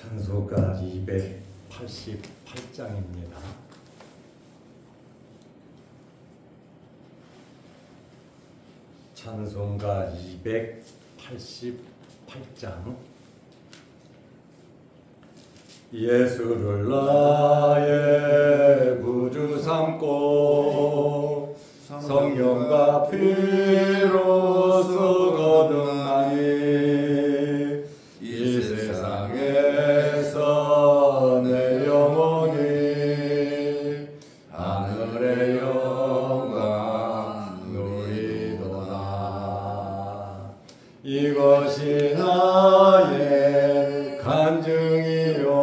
찬송가 288장입니다. 찬송가 288장. 예수를 나의 구주 삼고 성령과 피로써 거듭나니 이 세상에서 내 영혼이 하늘의 영광 누리도다. 이것이 나의 간증이요,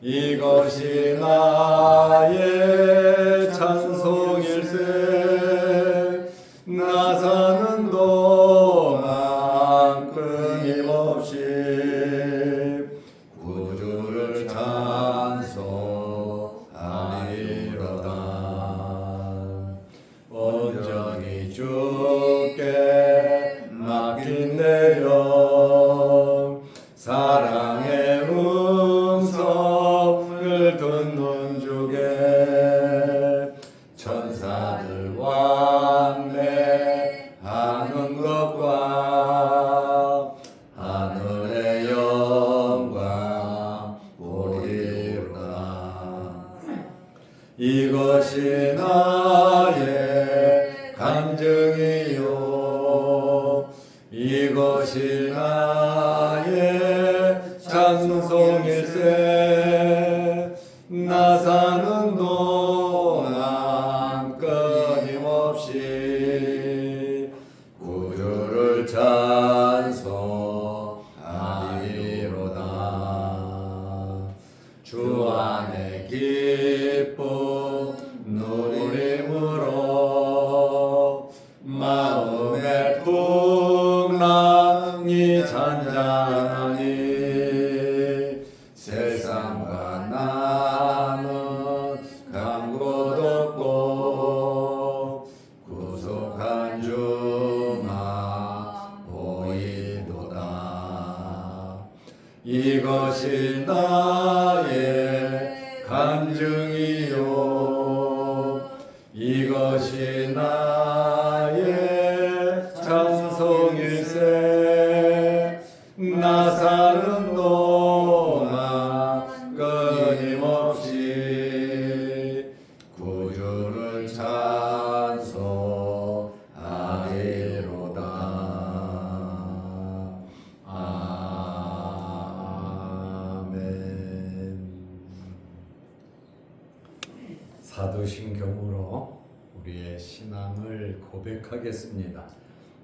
이것이 나의 찬송일세. 나 사는 동안 끊임없이 구주를 찬송하리로다. 온전히 주께 맡긴 내 영, 사랑의 음성을 듣는 주게 천사들 완례하는 것과 하늘의 영광 보리로다. 이것이 나의 간증이요, 이것이 나의 찬송일세. 나 사는 동안 끊임없이 구주를 찬송하리로다. 주 안에 기쁨 누림으로 마음의 풍랑이 잔잔하니 세상과 나는 간 곳 없고 구속한 주만 보이도다. 이것이 나의 간증이요, 이것이 나의 찬송일세. 나 사는 동안 끊임없이 구주를 찬송하리로다. 아멘. 사도신경으로 우리의 신앙을 고백하겠습니다.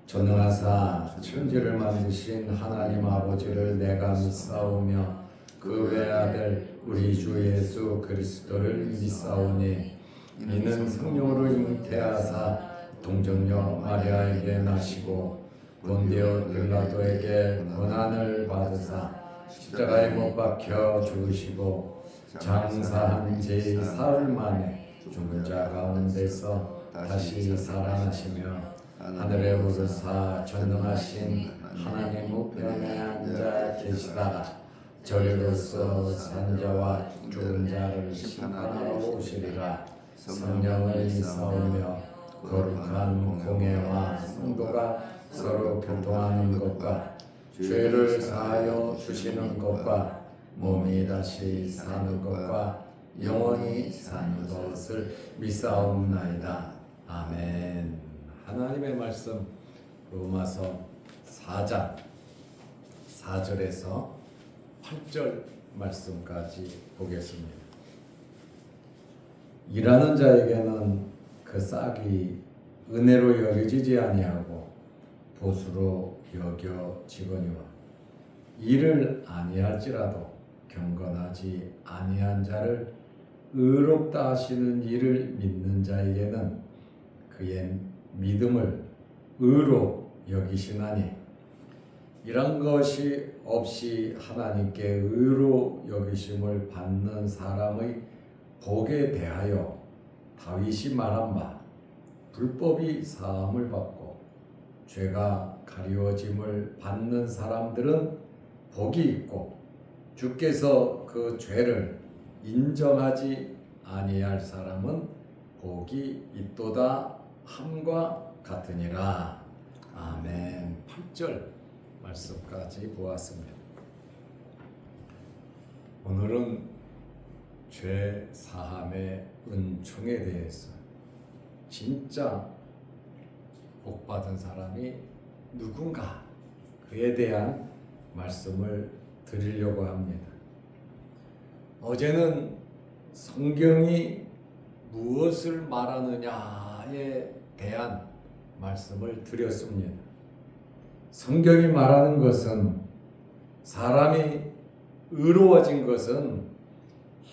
전능하사 천지를 만드신 하나님 아버지를 내가 믿사오며 그 외아들 우리 주 예수 그리스도를 믿사오니 이는 성령으로 잉태하사 동정녀 마리아에게 나시고 본디오 빌라도에게 고난을 받으사 십자가에 못 박혀 죽으시고 장사한 지 사흘 만에 죽은 자 가운데서 다시 살아나시며 하늘에 오르사 전능하신 하나님 우편에 앉아 계시다가 저리로서 산자와 죽은 자를 심판하러 오시리라. 성령을 믿사오며 거룩한 공회와 성도가 서로 교통하는 것과 죄를 사하여 주시는 것과 몸이 다시 사는 것과 영원히 사는 것을 믿사옵나이다. 아멘. 하나님의 말씀 로마서 4장 4절에서 8절 말씀까지 보겠습니다. 일하는 자에게는 그 싹이 은혜로 여겨지지 아니하고 보수로 여겨지거니와 일을 아니할지라도 경건하지 아니한 자를 의롭다 하시는 이를 믿는 자에게는 그의 믿음을 의로 여기시나니 이런 것이 없이 하나님께 의로 여기심을 받는 사람의 복에 대하여 다윗이 말한 바 불법이 사함을 받고 죄가 가리워짐을 받는 사람들은 복이 있고 주께서 그 죄를 인정하지 아니할 사람은 복이 있도다 함과 같으니라. 아멘. 8절 말씀까지 보았습니다. 오늘은 죄 사함의 은총에 대해서 진짜 복받은 사람이 누군가 그에 대한 말씀을 드리려고 합니다. 어제는 성경이 무엇을 말하느냐에 대한 말씀을 드렸습니다. 성경이 말하는 것은 사람이 의로워진 것은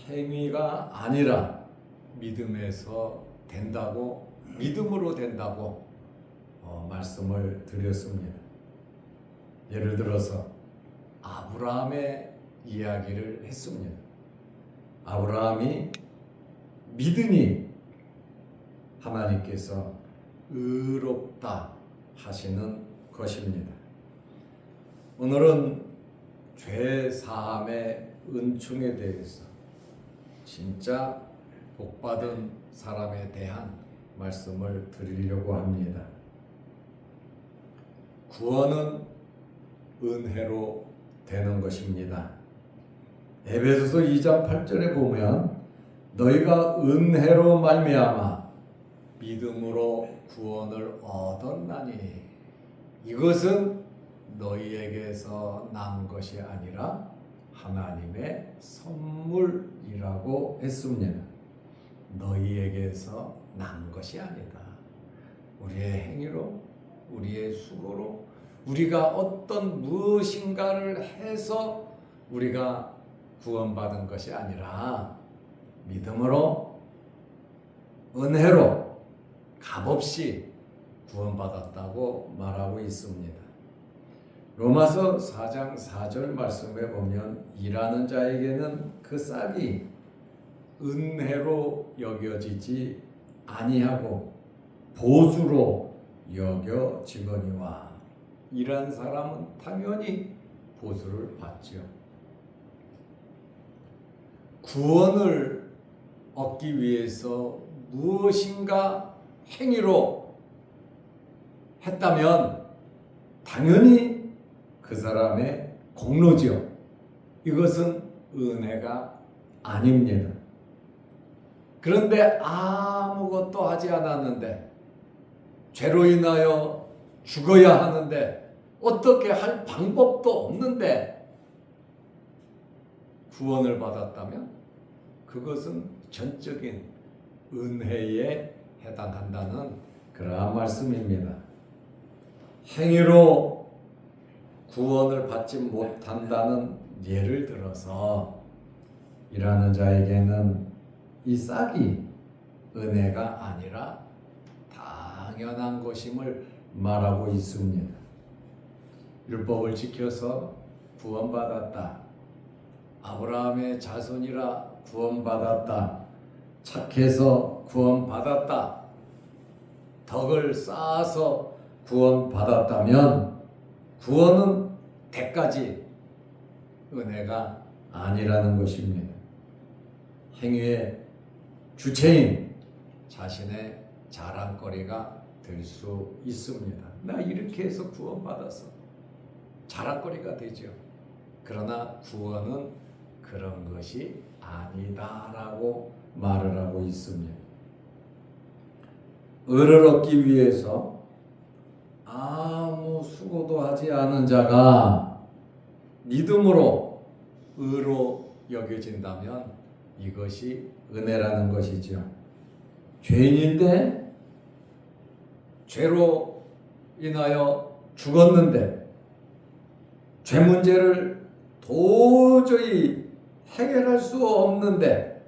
행위가 아니라 믿음에서 된다고, 믿음으로 된다고 말씀을 드렸습니다. 예를 들어서 아브라함의 이야기를 했습니다. 아브라함이 믿으니 하나님께서 의롭다 하시는 것입니다. 오늘은 죄 사함의 은총에 대해서 진짜 복받은 사람에 대한 말씀을 드리려고 합니다. 구원은 은혜로 되는 것입니다. 에베소서 2장 8절에 보면 너희가 은혜로 말미암아 믿음으로 구원을 얻었나니 이것은 너희에게서 난 것이 아니라 하나님의 선물이라고 했습니다. 너희에게서 난 것이 아니다. 우리의 행위로, 우리의 수고로, 우리가 어떤 무엇인가를 해서 우리가 구원받은 것이 아니라 믿음으로, 은혜로, 값없이 구원받았다고 말하고 있습니다. 로마서 4장 4절 말씀에 보면 일하는 자에게는 그 싹이 은혜로 여겨지지 아니하고 보수로 여겨지거니와 일한 사람은 당연히 보수를 받지요. 구원을 얻기 위해서 무엇인가 행위로 했다면 당연히 그 사람의 공로지요. 이것은 은혜가 아닙니다. 그런데 아무것도 하지 않았는데 죄로 인하여 죽어야 하는데 어떻게 할 방법도 없는데 구원을 받았다면 그것은 전적인 은혜에 해당한다는 그러한 말씀입니다. 행위로 구원을 받지 못한다는 예를 들어서 일하는 자에게는 이 싹이 은혜가 아니라 당연한 것임을 말하고 있습니다. 율법을 지켜서 구원받았다. 아브라함의 자손이라 구원받았다. 착해서 구원받았다. 덕을 쌓아서 구원받았다면 구원은 대가지 은혜가 아니라는 것입니다. 행위의 주체인 자신의 자랑거리가 될 수 있습니다. 나 이렇게 해서 구원받았어. 자랑거리가 되죠. 그러나 구원은 그런 것이 아니다라고 말을 하고 있습니다. 의를 얻기 위해서 아무 수고도 하지 않은 자가 믿음으로 의로 여겨진다면 이것이 은혜라는 것이죠. 죄인인데 죄로 인하여 죽었는데 죄 문제를 도저히 해결할 수 없는데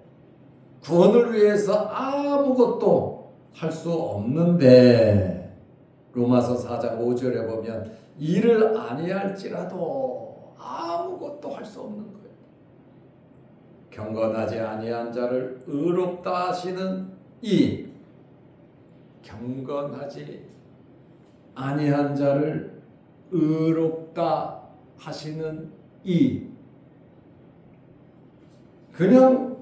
구원을 위해서 아무것도 할 수 없는데 로마서 4장 5절에 보면 일을 아니할지라도 아무것도 할 수 없는 거예요. 경건하지 아니한 자를 의롭다 하시는 이 경건하지 아니한 자를 의롭다 하시는 이 그냥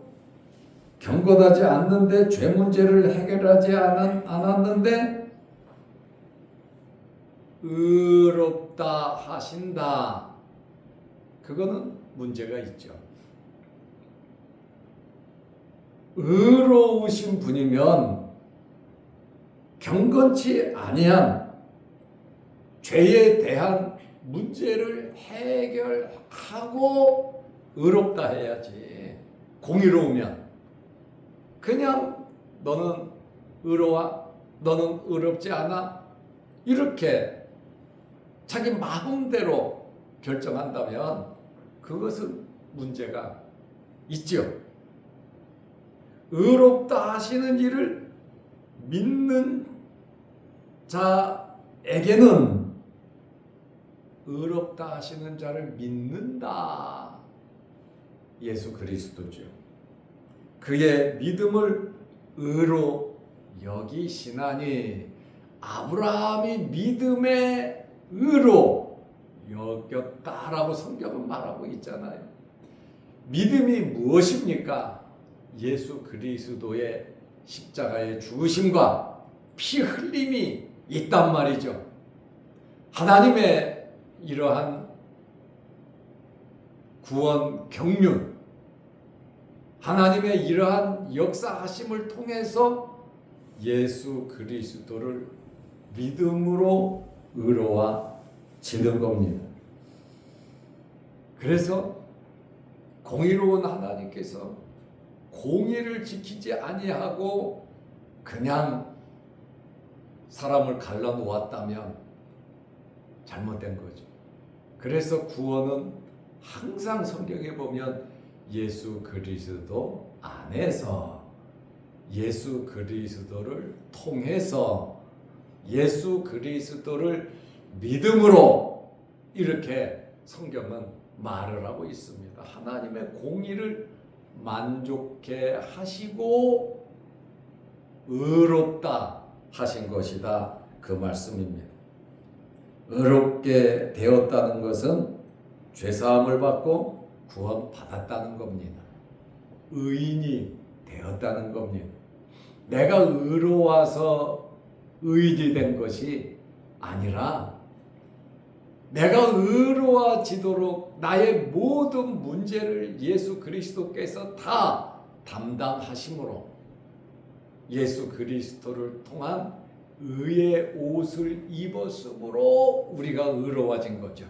경건하지 않는데 죄 문제를 해결하지 않았는데 의롭다 하신다. 그거는 문제가 있죠. 의로우신 분이면 경건치 아니한 죄에 대한 문제를 해결하고 의롭다 해야지. 공의로우면 그냥 너는 의로워, 너는 의롭지 않아, 이렇게 자기 마음대로 결정한다면 그것은 문제가 있죠. 의롭다 하시는 이를 믿는 자에게는 의롭다 하시는 자를 믿는다. 예수 그리스도죠. 그의 믿음을 의로 여기시나니, 아브라함이 믿음의 의로 여겼다라고 성경은 말하고 있잖아요. 믿음이 무엇입니까? 예수 그리스도의 십자가의 죽으심과 피 흘림이 있단 말이죠. 하나님의 이러한 구원 경륜, 하나님의 이러한 역사하심을 통해서 예수 그리스도를 믿음으로 의로워지는 겁니다. 그래서 공의로운 하나님께서 공의를 지키지 아니하고 그냥 사람을 갈라놓았다면 잘못된 거죠. 그래서 구원은 항상 성경에 보면 예수 그리스도 안에서, 예수 그리스도를 통해서, 예수 그리스도를 믿음으로, 이렇게 성경은 말을 하고 있습니다. 하나님의 공의를 만족해 하시고 의롭다 하신 것이다, 그 말씀입니다. 의롭게 되었다는 것은 죄사함을 받고 구원 받았다는 겁니다. 의인이 되었다는 겁니다. 내가 의로워서 의인이 된 것이 아니라 내가 의로워지도록 나의 모든 문제를 예수 그리스도께서 다 담당하심으로 예수 그리스도를 통한 의의 옷을 입었으므로 우리가 의로워진 거죠.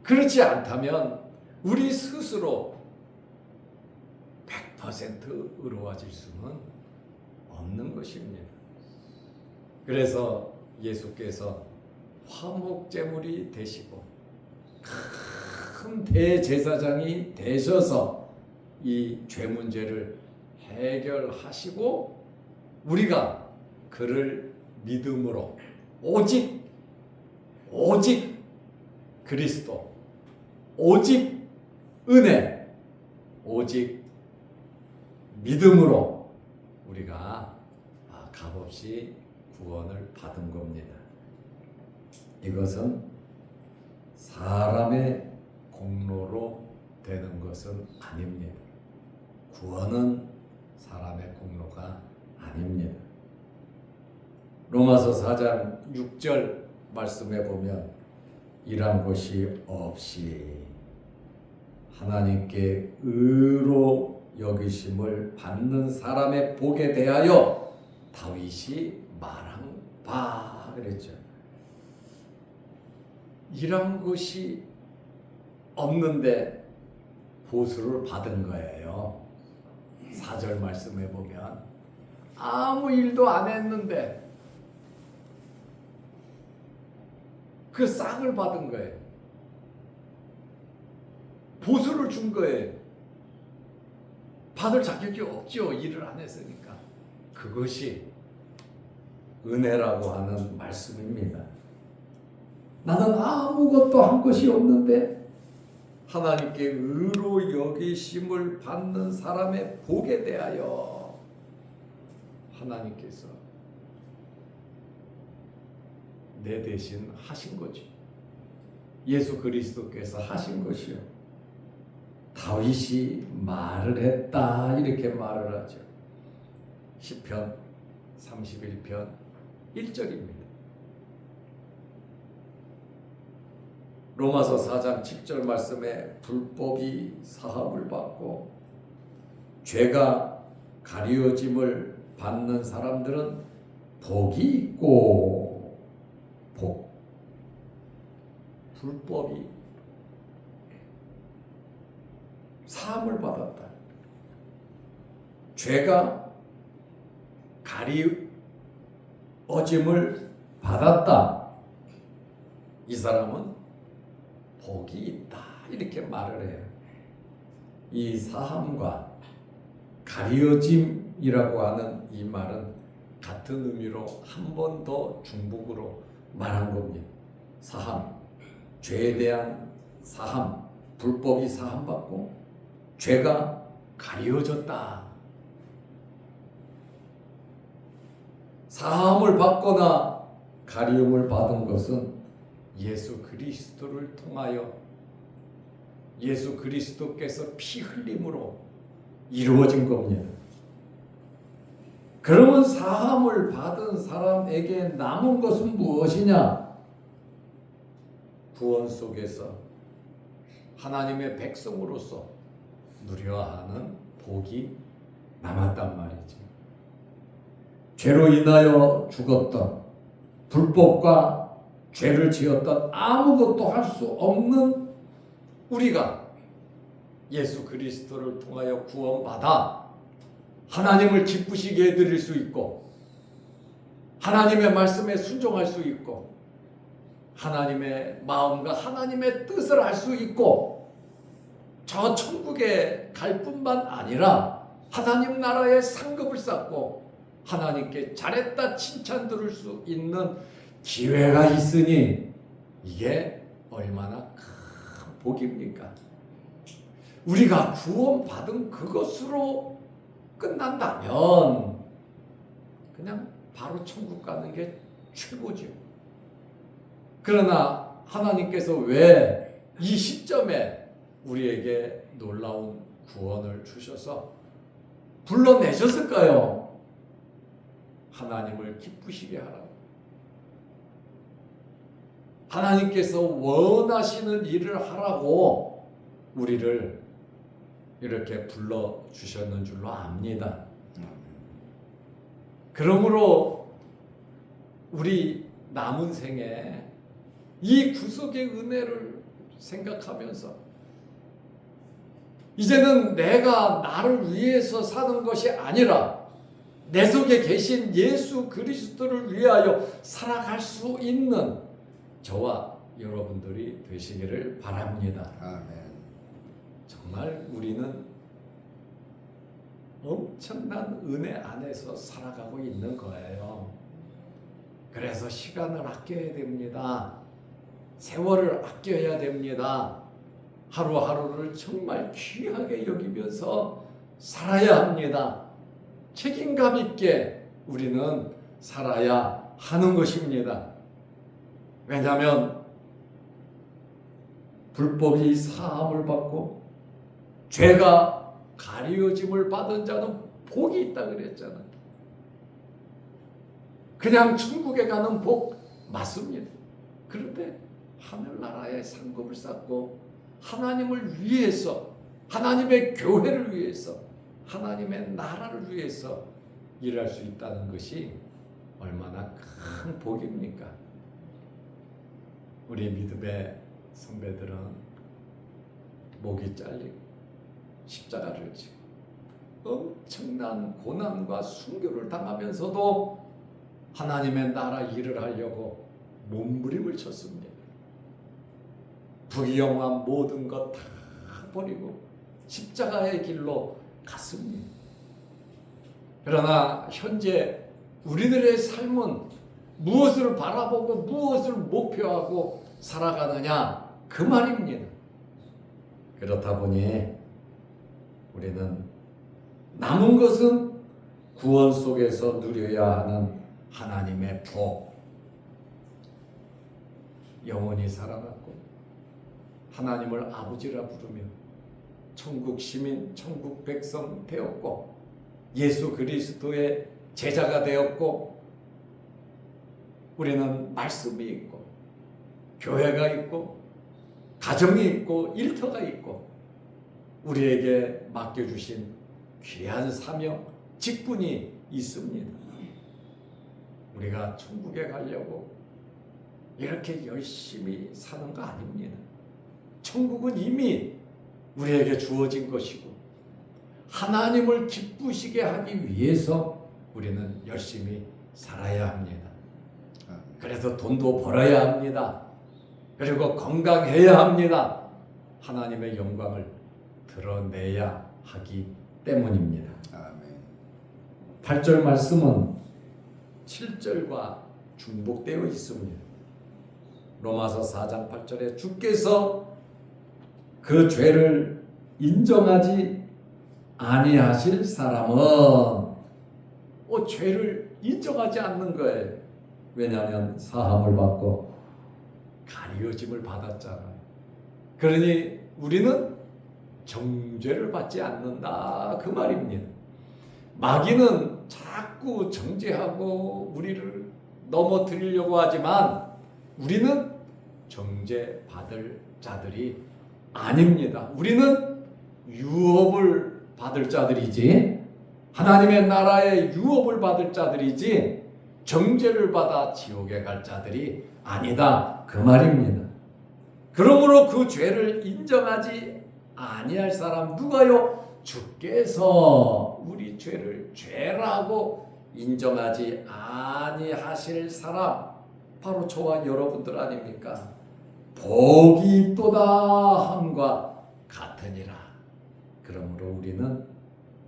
그렇지 않다면 우리 스스로 100% 의로워질 수는 없는 것입니다. 그래서 예수께서 화목제물이 되시고 큰 대제사장이 되셔서 이 죄 문제를 해결하시고 우리가 그를 믿음으로 오직 그리스도, 오직 은혜, 오직 믿음으로 우리가 값없이 구원을 받은 겁니다. 이것은 사람의 공로로 되는 것은 아닙니다. 구원은 사람의 공로가 아닙니다. 로마서 4장 6절 말씀에 보면 이런 것이 없이 하나님께 의로 여기심을 받는 사람의 복에 대하여 다윗이 말한 바 그랬죠. 이런 것이 없는데 보수를 받은 거예요. 4절 말씀에 보면 아무 일도 안 했는데 그 싹을 받은 거예요. 보수를 준 거예요. 받을 자격이 없죠. 일을 안 했으니까. 그것이 은혜라고 하는 말씀입니다. 나는 아무것도 한 것이 없는데 하나님께 의로 여기심을 받는 사람의 복에 대하여 하나님께서 내 대신 하신 거죠. 예수 그리스도께서 하신 것이요. 다 다윗이 말을 했다 이렇게 말을 하죠. 시편 31편 1절입니다. 로마서 4장 7절 말씀에 불법이 사함을 받고 죄가 가리워짐을 받는 사람들은 복이 있고 불법이 사함을 받았다. 죄가 가리워짐을 받았다. 이 사람은 복이 있다 이렇게 말을 해요. 이 사함과 가리워짐이라고 하는 이 말은 같은 의미로 한 번 더 중복으로 말한 겁니다. 사함, 죄에 대한 사함, 불법이 사함받고 죄가 가리워졌다. 사함을 받거나 가리움을 받은 것은 예수 그리스도를 통하여 예수 그리스도께서 피 흘림으로 이루어진 겁니다. 그러면 사함을 받은 사람에게 남은 것은 무엇이냐? 구원 속에서 하나님의 백성으로서 누려야 하는 복이 남았단 말이죠. 죄로 인하여 죽었던, 불법과 죄를 지었던 아무것도 할 수 없는 우리가 예수 그리스도를 통하여 구원받아 하나님을 기쁘시게 해드릴 수 있고 하나님의 말씀에 순종할 수 있고 하나님의 마음과 하나님의 뜻을 할 수 있고 저 천국에 갈 뿐만 아니라 하나님 나라의 상급을 쌓고 하나님께 잘했다 칭찬 들을 수 있는 기회가 있으니 이게 얼마나 큰 복입니까? 우리가 구원받은 그것으로 끝난다면 그냥 바로 천국 가는 게 최고죠. 그러나 하나님께서 왜 이 시점에 우리에게 놀라운 구원을 주셔서 불러내셨을까요? 하나님을 기쁘시게 하라고. 하나님께서 원하시는 일을 하라고 우리를 이렇게 불러주셨는 줄로 압니다. 그러므로 우리 남은 생에 이 구속의 은혜를 생각하면서 이제는 내가 나를 위해서 사는 것이 아니라 내 속에 계신 예수 그리스도를 위하여 살아갈 수 있는 저와 여러분들이 되시기를 바랍니다. 아멘. 정말 우리는 엄청난 은혜 안에서 살아가고 있는 거예요. 그래서 시간을 아껴야 됩니다. 세월을 아껴야 됩니다. 하루하루를 정말 귀하게 여기면서 살아야 합니다. 책임감 있게 우리는 살아야 하는 것입니다. 왜냐하면 불법이 사함을 받고 죄가 가리워짐을 받은 자는 복이 있다 그랬잖아요. 그냥 천국에 가는 복 맞습니다. 그런데 하늘나라의 상급을 쌓고 하나님을 위해서, 하나님의 교회를 위해서, 하나님의 나라를 위해서 일할 수 있다는 것이 얼마나 큰 복입니까? 우리 믿음의 선배들은 목이 잘리고 십자가를 지고 엄청난 고난과 순교를 당하면서도 하나님의 나라 일을 하려고 몸부림을 쳤습니다. 부귀영화 모든 것 다 버리고 십자가의 길로 갔습니다. 그러나 현재 우리들의 삶은 무엇을 바라보고 무엇을 목표하고 살아가느냐 그 말입니다. 그렇다 보니 우리는 남은 것은 구원 속에서 누려야 하는 하나님의 복, 영원히 살아났고 하나님을 아버지라 부르며 천국 시민, 천국 백성 되었고 예수 그리스도의 제자가 되었고 우리는 말씀이 있고 교회가 있고 가정이 있고 일터가 있고 우리에게 맡겨주신 귀한 사명, 직분이 있습니다. 우리가 천국에 가려고 이렇게 열심히 사는 거 아닙니다. 천국은 이미 우리에게 주어진 것이고 하나님을 기쁘시게 하기 위해서 우리는 열심히 살아야 합니다. 그래서 돈도 벌어야 합니다. 그리고 건강해야 합니다. 하나님의 영광을 드러내야 하기 때문입니다. 아멘. 8절 말씀은 7절과 중복되어 있습니다. 로마서 4장 8절에 주께서 그 죄를 인정하지 아니하실 사람은 죄를 인정하지 않는 거예요. 왜냐하면 사함을 받고 가리워짐을 받았잖아요. 그러니 우리는 정죄를 받지 않는다 그 말입니다. 마귀는 자꾸 정죄하고 우리를 넘어뜨리려고 하지만 우리는 정죄받을 자들이 아닙니다. 우리는 유업을 받을 자들이지 하나님의 나라의 유업을 받을 자들이지 정죄를 받아 지옥에 갈 자들이 아니다 그 말입니다. 그러므로 그 죄를 인정하지 아니할 사람 누가요? 주께서 우리 죄를 죄라고 인정하지 아니하실 사람 바로 저와 여러분들 아닙니까? 복이 있도다 함과 같으니라. 그러므로 우리는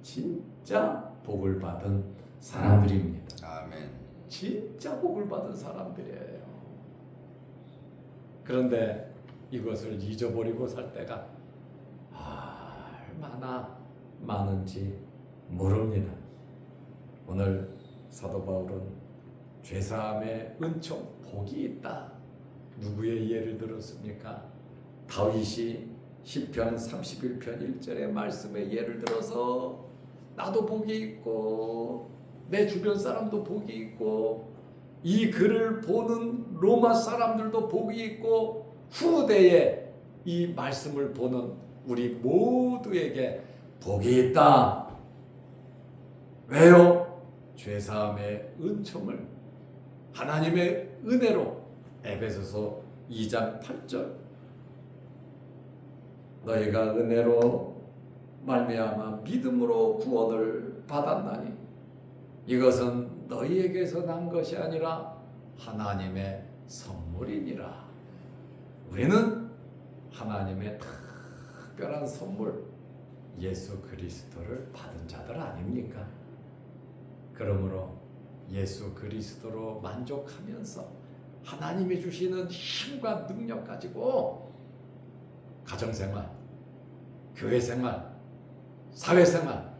진짜 복을 받은 사람들입니다. 아멘. 진짜 복을 받은 사람들이에요. 그런데 이것을 잊어버리고 살 때가 얼마나 많은지 모릅니다. 오늘 사도 바울은 죄사함의 은총 복이 있다. 누구의 예를 들었습니까? 다윗이 시편 31편 1절의 말씀에 예를 들어서 나도 복이 있고 내 주변 사람도 복이 있고 이 글을 보는 로마 사람들도 복이 있고 후대에 이 말씀을 보는 우리 모두에게 복이 있다. 왜요? 죄사함의 은총을 하나님의 은혜로 에베소서 2장 8절 너희가 은혜로 말미암아 믿음으로 구원을 받았나니 이것은 너희에게서 난 것이 아니라 하나님의 선물이니라. 우리는 하나님의 특별한 선물 예수 그리스도를 받은 자들 아닙니까? 그러므로 예수 그리스도로 만족하면서 하나님이 주시는 힘과 능력 가지고 가정생활, 교회생활, 사회생활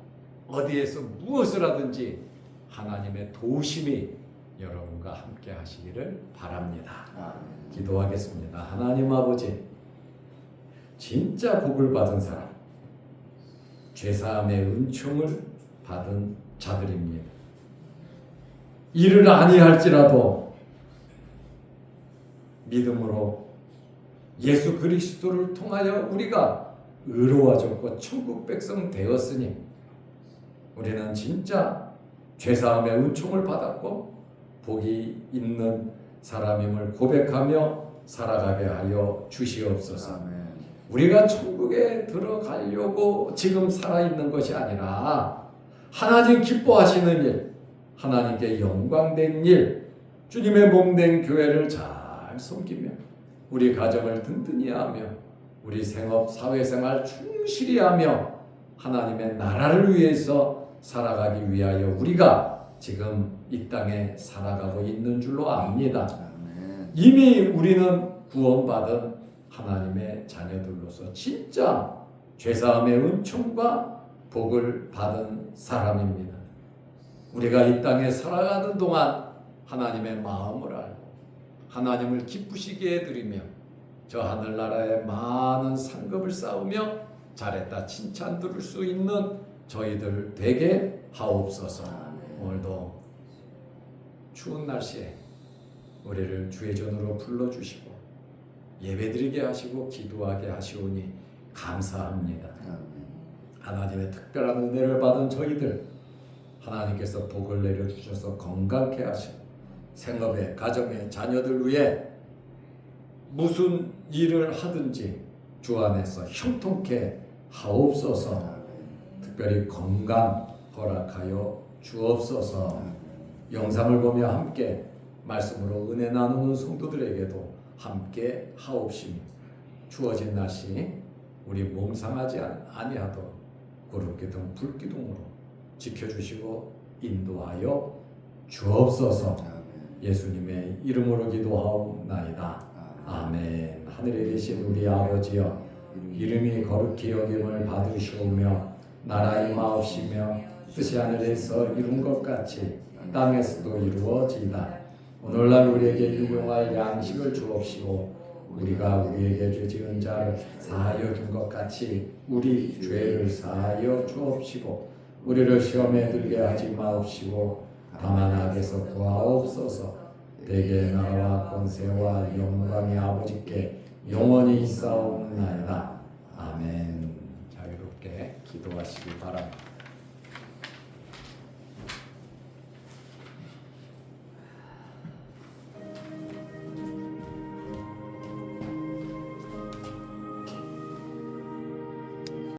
어디에서 무엇을 하든지 하나님의 도우심이 여러분과 함께 하시기를 바랍니다. 기도하겠습니다. 하나님 아버지, 진짜 복을 받은 사람, 죄사함의 은총을 받은 자들입니다. 이를 아니할지라도 믿음으로 예수 그리스도를 통하여 우리가 의로워졌고 천국 백성 되었으니 우리는 진짜 죄사함의 은총을 받았고 복이 있는 사람임을 고백하며 살아가게 하여 주시옵소서. 우리가 천국에 들어가려고 지금 살아있는 것이 아니라 하나님 기뻐하시는 일, 하나님께 영광된 일, 주님의 몸된 교회를 잘 섬기며 우리 가정을 든든히 하며 우리 생업, 사회생활 충실히 하며 하나님의 나라를 위해서 살아가기 위하여 우리가 지금 이 땅에 살아가고 있는 줄로 압니다. 이미 우리는 구원받은 하나님의 자녀들로서 진짜 죄사함의 은총과 복을 받은 사람입니다. 우리가 이 땅에 살아가는 동안 하나님의 마음을 알고 하나님을 기쁘시게 해드리며 저 하늘나라에 많은 상급을 쌓으며 잘했다 칭찬 들을 수 있는 저희들 되게 하옵소서. 오늘도 추운 날씨에 우리를 주의 전으로 불러주시고 예배드리게 하시고 기도하게 하시오니 감사합니다. 하나님의 특별한 은혜를 받은 저희들 하나님께서 복을 내려주셔서 건강케 하시고 생업에 가정에 자녀들 위해 무슨 일을 하든지 주 안에서 형통케 하옵소서. 특별히 건강 허락하여 주옵소서. 영상을 보며 함께 말씀으로 은혜 나누는 성도들에게도 함께 하옵시며 추워진 날씨 우리 몸 상하지 아니하도록 구름기둥 불기둥으로 지켜주시고 인도하여 주옵소서. 예수님의 이름으로 기도하옵나이다. 아멘. 하늘에 계신 우리 아버지여, 이름이 거룩히 여김을 받으시오며 나라 임하옵시며 뜻이 하늘에서 이룬 것 같이 땅에서도 이루어지이다. 오늘날 우리에게 일용할 양식을 주옵시고 우리가 우리에게 죄 지은 자를 사하여 준 것 같이 우리 죄를 사하여 주옵시고 우리를 시험에 들게 하지 마옵시고 다만 악에서 구하옵소서. 대개의 나라와 권세와 영광이 아버지께 영원히 있사옵나이다. 아멘. 자유롭게 기도하시기 바랍니다.